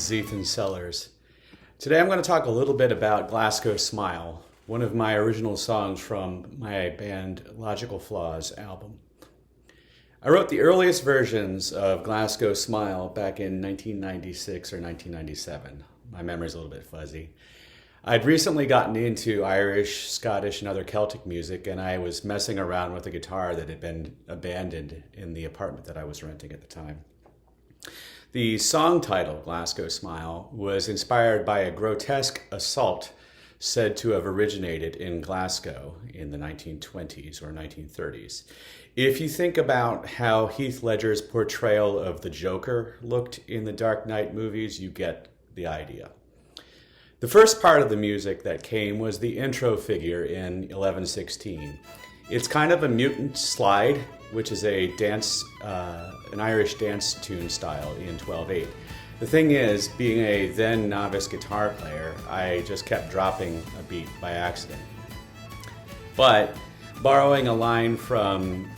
is Ethan Sellers. Today I'm going to talk a little bit about Glasgow Smile, one of my original songs from my band Logical Flaw's album. I wrote the earliest versions of Glasgow Smile back in 1996 or 1997. My memory's a little bit fuzzy. I'd recently gotten into Irish, Scottish, and other Celtic music, and I was messing around with a guitar that had been abandoned in the apartment that I was renting at the time. The song title, Glasgow Smile, was inspired by a grotesque assault said to have originated in Glasgow in the 1920s or 1930s. If you think about how Heath Ledger's portrayal of the Joker looked in the Dark Knight movies, you get the idea. The first part of the music that came was the intro figure in 1116. It's kind of a mutant slide, which is a dance, an Irish dance tune style in 12/8. The thing is, being a then novice guitar player, I just kept dropping a beat by accident. But borrowing a line from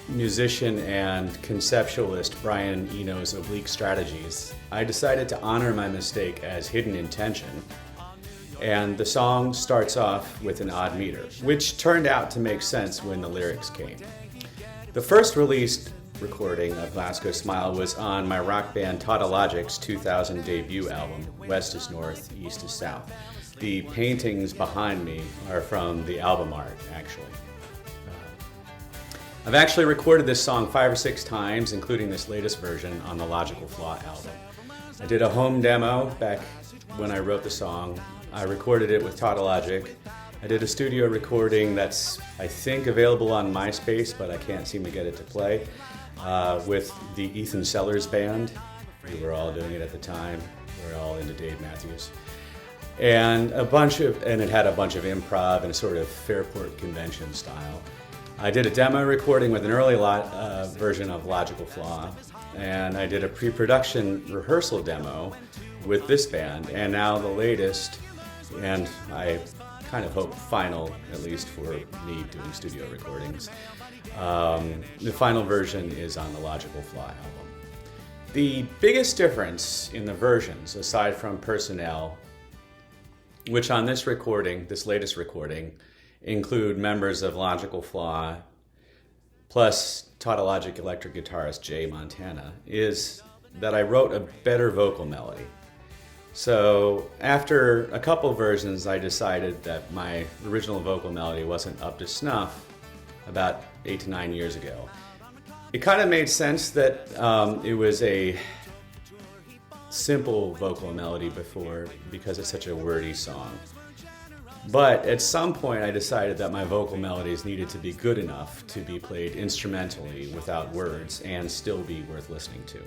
musician and conceptualist Brian Eno's Oblique Strategies, I decided to honor my mistake as hidden intention, and the song starts off with an odd meter, which turned out to make sense when the lyrics came. The first released recording of Glasgow Smile was on my rock band Tautologic's 2000 debut album, West is North, East is South. The paintings behind me are from the album art, actually. I've actually recorded this song 5 or 6 times, including this latest version on the Logical Flaw album. I did a home demo back when I wrote the song. I recorded it with Tautologic. I did a studio recording that's, I think, available on MySpace, but I can't seem to get it to play, with the Ethan Sellers Band. We were all doing it at the time. We were all into Dave Matthews. And it had a bunch of improv and sort of Fairport convention style. I did a demo recording with an early version of Logical Flaw, and I did a pre-production rehearsal demo with this band, and now the latest, and I kind of hope final, at least for me doing studio recordings. The final version is on the Logical Flaw album. The biggest difference in the versions, aside from personnel, which on this recording, this latest recording, include members of Logical Flaw, plus Tautologic electric guitarist Jay Montana, is that I wrote a better vocal melody. So after a couple versions, I decided that my original vocal melody wasn't up to snuff about 8 to 9 years ago. It kind of made sense that it was a simple vocal melody before, because it's such a wordy song. But at some point I decided that my vocal melodies needed to be good enough to be played instrumentally without words and still be worth listening to.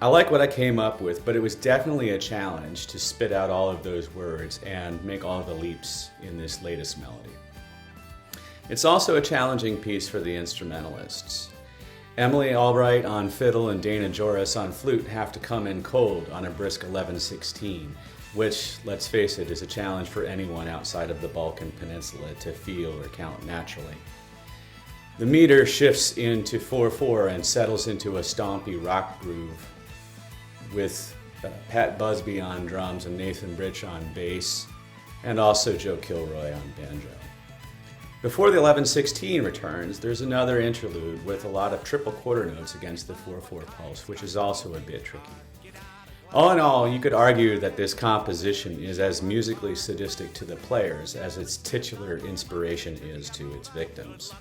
I like what I came up with, but it was definitely a challenge to spit out all of those words and make all the leaps in this latest melody. It's also a challenging piece for the instrumentalists. Emily Albright on fiddle and Dana Joras on flute have to come in cold on a brisk 11/16, which, let's face it, is a challenge for anyone outside of the Balkan Peninsula to feel or count naturally. The meter shifts into 4/4 and settles into a stompy rock groove with Pat Buzby on drums and Nathan Britsch on bass, and also Joe Kilroy on banjo. Before the 11/16 returns, there's another interlude with a lot of triple quarter notes against the 4/4 pulse, which is also a bit tricky. All in all, you could argue that this composition is as musically sadistic to the players as its titular inspiration is to its victims.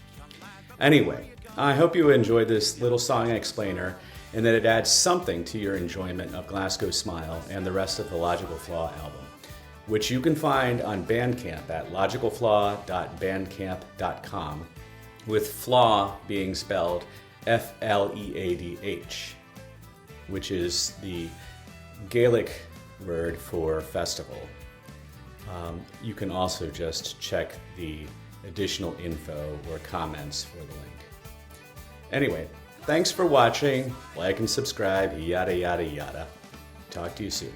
Anyway, I hope you enjoyed this little song explainer and that it adds something to your enjoyment of Glasgow Smile and the rest of the Logical Flaw album, which you can find on Bandcamp at logicalflaw.bandcamp.com, with flaw being spelled Fleadh, which is the Gaelic word for festival. You can also just check the additional info or comments for the link. Anyway, thanks for watching. Like and subscribe, yada yada yada. Talk to you soon.